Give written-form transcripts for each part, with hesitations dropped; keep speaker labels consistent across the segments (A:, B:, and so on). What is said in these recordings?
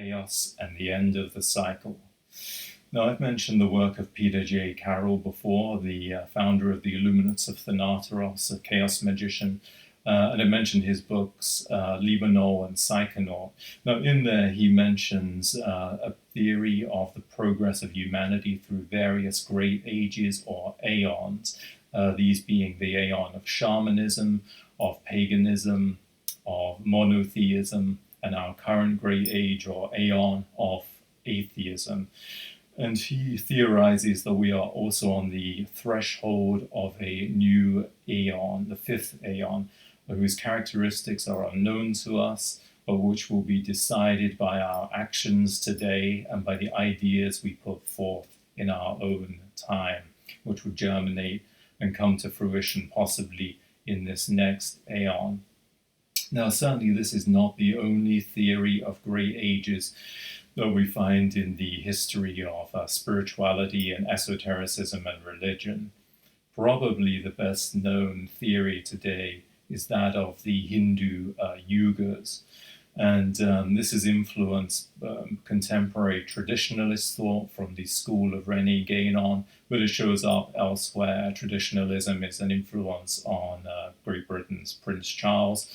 A: Chaos and the End of the Cycle. Now, I've mentioned the work of Peter J. Carroll before, the founder of the Illuminates of Thanateros, a chaos magician, and I mentioned his books, Libanor and Psychonaut. Now, in there, he mentions a theory of the progress of humanity through various great ages or aeons, these being the aeon of shamanism, of paganism, of monotheism, and our current great age or aeon of atheism. And he theorizes that we are also on the threshold of a new aeon, the fifth aeon, whose characteristics are unknown to us, but which will be decided by our actions today and by the ideas we put forth in our own time, which will germinate and come to fruition possibly in this next aeon. Now, certainly this is not the only theory of great ages that we find in the history of spirituality and esotericism and religion. Probably the best known theory today is that of the Hindu Yugas. And this has influenced contemporary traditionalist thought from the school of René Guénon, but it shows up elsewhere. Traditionalism is an influence on Great Britain's Prince Charles.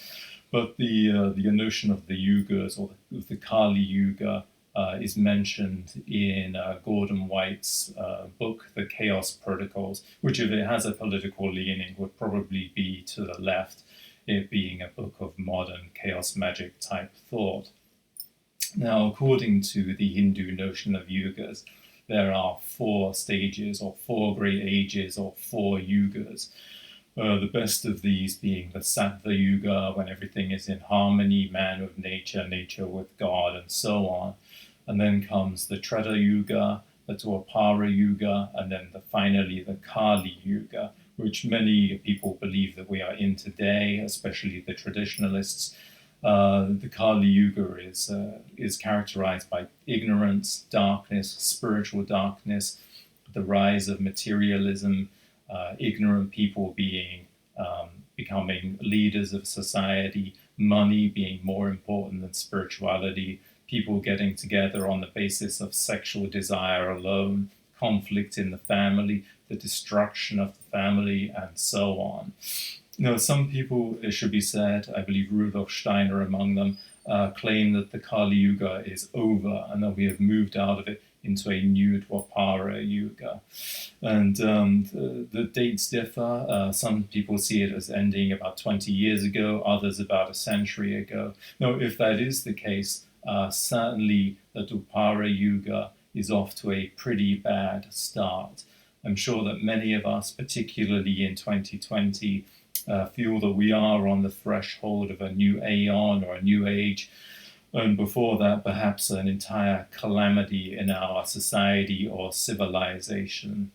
A: But the notion of the Yugas, or the Kali Yuga, is mentioned in Gordon White's book, The Chaos Protocols, which, if it has a political leaning, would probably be to the left, it being a book of modern chaos magic type thought. Now, according to the Hindu notion of Yugas, there are 4 stages, or 4 great ages, or 4 Yugas. The best of these being the Sattva Yuga, when everything is in harmony, man with nature, nature with God, and so on. And then comes the Treta Yuga, the Dwapara Yuga, and then finally the Kali Yuga, which many people believe that we are in today, especially the traditionalists. The Kali Yuga is characterized by ignorance, darkness, spiritual darkness, the rise of materialism, ignorant people becoming leaders of society, money being more important than spirituality, people getting together on the basis of sexual desire alone, conflict in the family, the destruction of the family, and so on. Some people, it should be said, I believe Rudolf Steiner among them, claim that the Kali Yuga is over and that we have moved out of it into a new Dwapara Yuga. And the dates differ. Some people see it as ending about 20 years ago, others about a century ago. Now, if that is the case, certainly the Dwapara Yuga is off to a pretty bad start. I'm sure that many of us, particularly in 2020, feel that we are on the threshold of a new aeon or a new age, and before that, perhaps an entire calamity in our society or civilization.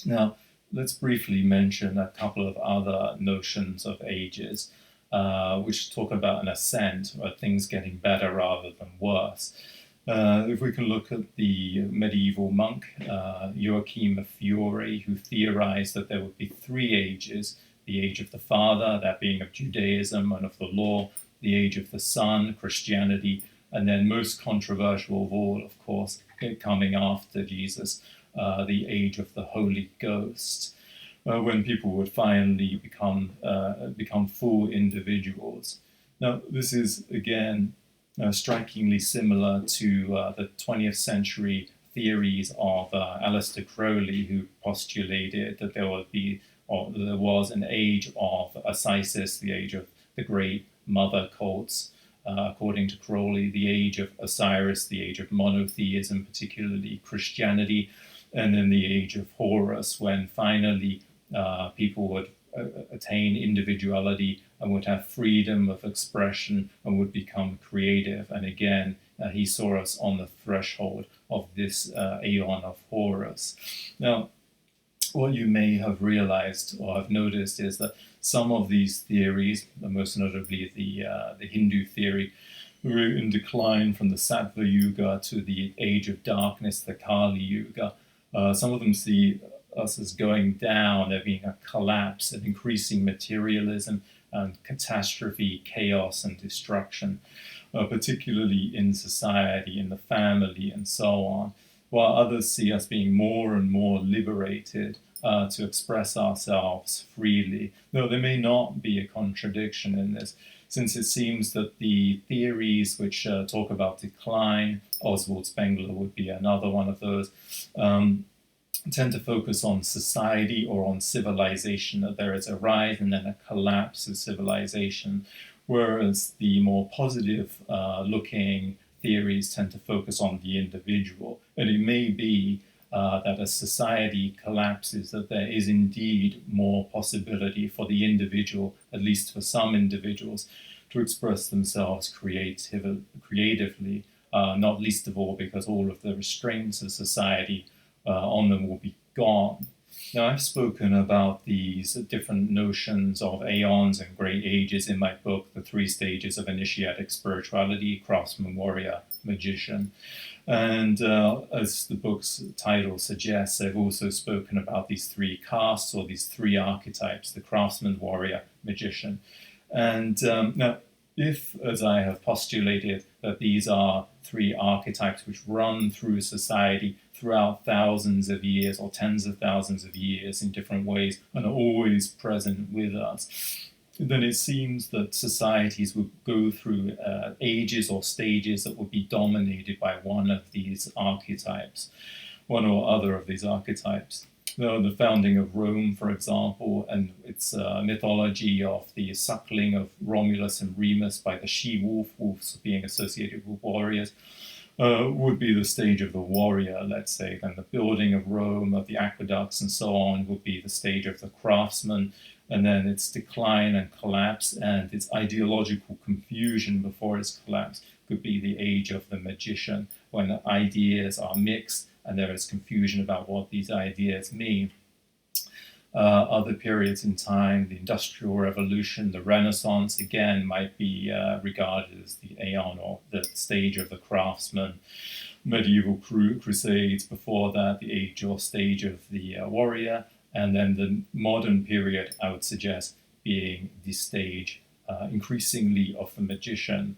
A: Now, let's briefly mention a couple of other notions of ages, which talk about an ascent, or things getting better rather than worse. If we can look at the medieval monk, Joachim of Fiore, who theorized that there would be 3 ages: the age of the father, that being of Judaism and of the law, the age of the son, Christianity, and then most controversial of all, of course, coming after Jesus, the age of the Holy Ghost, when people would finally become full individuals. Now, this is, again, strikingly similar to the 20th century theories of Aleister Crowley, who postulated that there was an age of Isis, the age of the great mother cults, according to Crowley, the age of Osiris, the age of monotheism, particularly Christianity, and then the age of Horus, when finally people would attain individuality and would have freedom of expression and would become creative. And again, he saw us on the threshold of this Aeon of Horus. Now, what you may have realized or have noticed is that some of these theories, most notably the Hindu theory, were in decline from the Sattva Yuga to the Age of Darkness, the Kali Yuga. Some of them see us as going down, there being a collapse, an increasing materialism, and catastrophe, chaos, and destruction. particularly in society, in the family, and so on, while others see us being more and more liberated to express ourselves freely. Though there may not be a contradiction in this, since it seems that the theories which talk about decline, Oswald Spengler would be another one of those, tend to focus on society or on civilization, that there is a rise and then a collapse of civilization, whereas the more positive looking theories tend to focus on the individual. And it may be that as society collapses, that there is indeed more possibility for the individual, at least for some individuals, to express themselves creatively, not least of all because all of the restraints of society on them will be gone. Now, I've spoken about these different notions of aeons and great ages in my book, The Three Stages of Initiatic Spirituality, Craftsman, Warrior, Magician. And as the book's title suggests, I've also spoken about these three castes, or these three archetypes, the Craftsman, Warrior, Magician. And now, if, as I have postulated, that these are three archetypes which run through society throughout thousands of years or tens of thousands of years in different ways and are always present with us, then it seems that societies would go through ages or stages that would be dominated by one of these archetypes, one or other of these archetypes. The founding of Rome, for example, and its mythology of the suckling of Romulus and Remus by the she-wolf, wolves being associated with warriors, would be the stage of the warrior, let's say. Then the building of Rome, of the aqueducts and so on, would be the stage of the craftsman, and then its decline and collapse and its ideological confusion before its collapse could be the age of the magician, when the ideas are mixed and there is confusion about what these ideas mean. Other periods in time, the Industrial Revolution, the Renaissance, again, might be regarded as the aeon or the stage of the craftsman. Medieval crusades, before that, the age or stage of the warrior, and then the modern period, I would suggest, being the stage increasingly of the magician.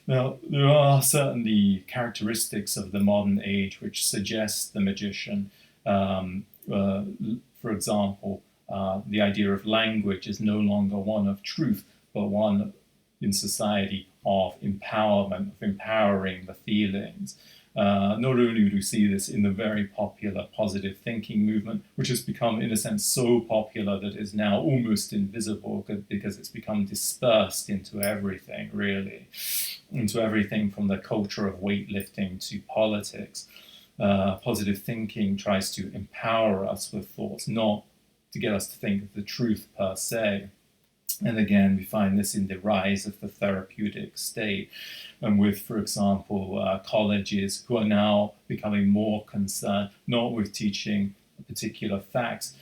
A: Now, there are certainly characteristics of the modern age which suggest the magician. For example, the idea of language is no longer one of truth, but one in society of empowerment, of empowering the feelings. Not only do we see this in the very popular positive thinking movement, which has become, in a sense, so popular that it is now almost invisible because it's become dispersed into everything, really, into everything from the culture of weightlifting to politics. Positive thinking tries to empower us with thoughts, not to get us to think the truth per se. And again, we find this in the rise of the therapeutic state, and with, for example, colleges who are now becoming more concerned not with teaching particular facts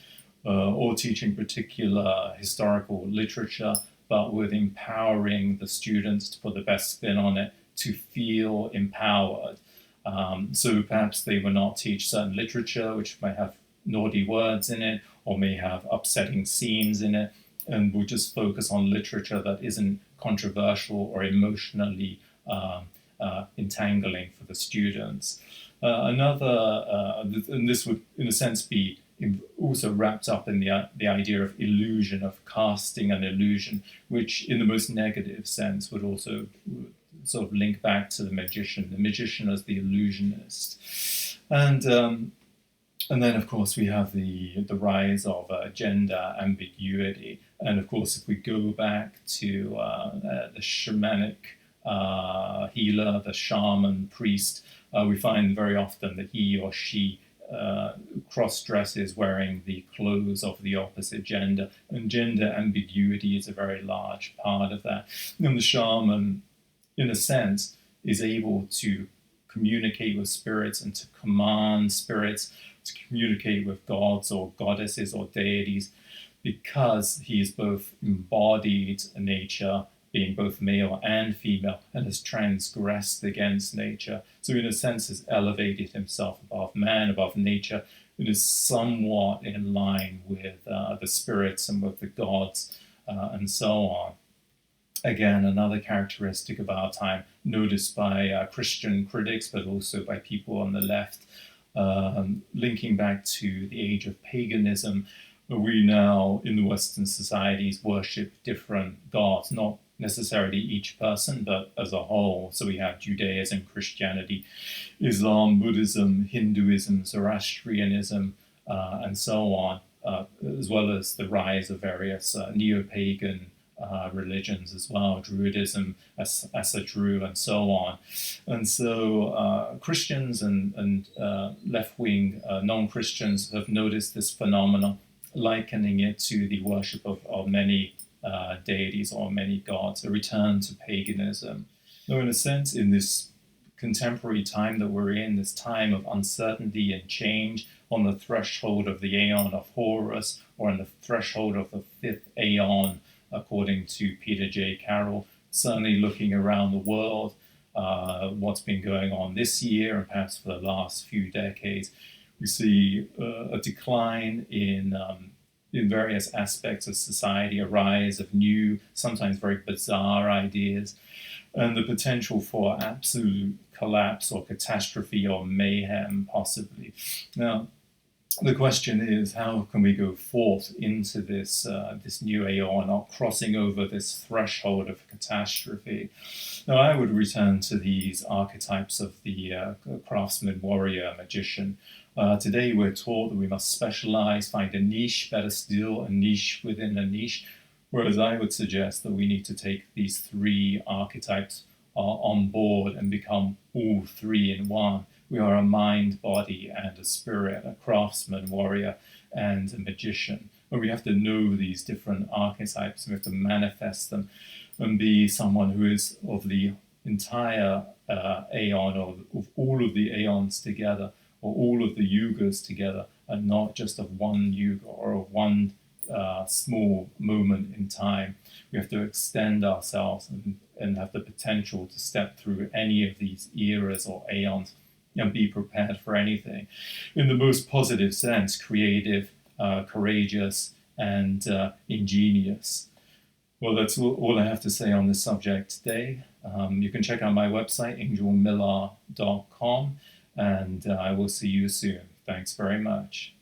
A: or teaching particular historical literature, but with empowering the students, to put the best spin on it, to feel empowered. So perhaps they will not teach certain literature which might have naughty words in it or may have upsetting scenes in it, and we'll just focus on literature that isn't controversial or emotionally entangling for the students. And this would, in a sense, be also wrapped up in the idea of illusion, of casting an illusion, which in the most negative sense would also sort of link back to the magician as the illusionist. And then, of course, we have the rise of gender ambiguity. And, of course, if we go back to the shamanic healer, the shaman priest, we find very often that he or she cross-dresses wearing the clothes of the opposite gender. And gender ambiguity is a very large part of that. And the shaman, in a sense, is able to communicate with spirits and to command spirits, to communicate with gods or goddesses or deities, because he is both embodied nature, being both male and female, and has transgressed against nature. So in a sense has elevated himself above man, above nature. It is somewhat in line with the spirits and with the gods and so on. Again, another characteristic of our time, noticed by Christian critics, but also by people on the left, linking back to the age of paganism. We now, in the Western societies, worship different gods, not necessarily each person, but as a whole. So we have Judaism, Christianity, Islam, Buddhism, Hinduism, Zoroastrianism, and so on, as well as the rise of various neo-pagan religions as well, Druidism, Asatru, and so on. And so Christians and left-wing non-Christians have noticed this phenomenon, likening it to the worship of many deities or many gods, a return to paganism. Though in a sense, in this contemporary time that we're in, this time of uncertainty and change, on the threshold of the Aeon of Horus, or on the threshold of the fifth Aeon, according to Peter J. Carroll, certainly looking around the world, what's been going on this year and perhaps for the last few decades, we see a decline in various aspects of society, a rise of new, sometimes very bizarre ideas, and the potential for absolute collapse or catastrophe or mayhem, possibly. Now, the question is, how can we go forth into this new aeon, or crossing over this threshold of catastrophe? Now, I would return to these archetypes of the craftsman, warrior, magician. Today, we're taught that we must specialize, find a niche, better still, a niche within a niche. Whereas I would suggest that we need to take these three archetypes on board and become all three in one. We are a mind, body, and a spirit, a craftsman, warrior, and a magician. And we have to know these different archetypes. We have to manifest them and be someone who is of the entire aeon, or of all of the aeons together, or all of the yugas together, and not just of one yuga or of one small moment in time. We have to extend ourselves and have the potential to step through any of these eras or aeons and be prepared for anything. In the most positive sense, creative, courageous, and ingenious. Well, that's all I have to say on this subject today. You can check out my website, angelmillar.com, and I will see you soon. Thanks very much.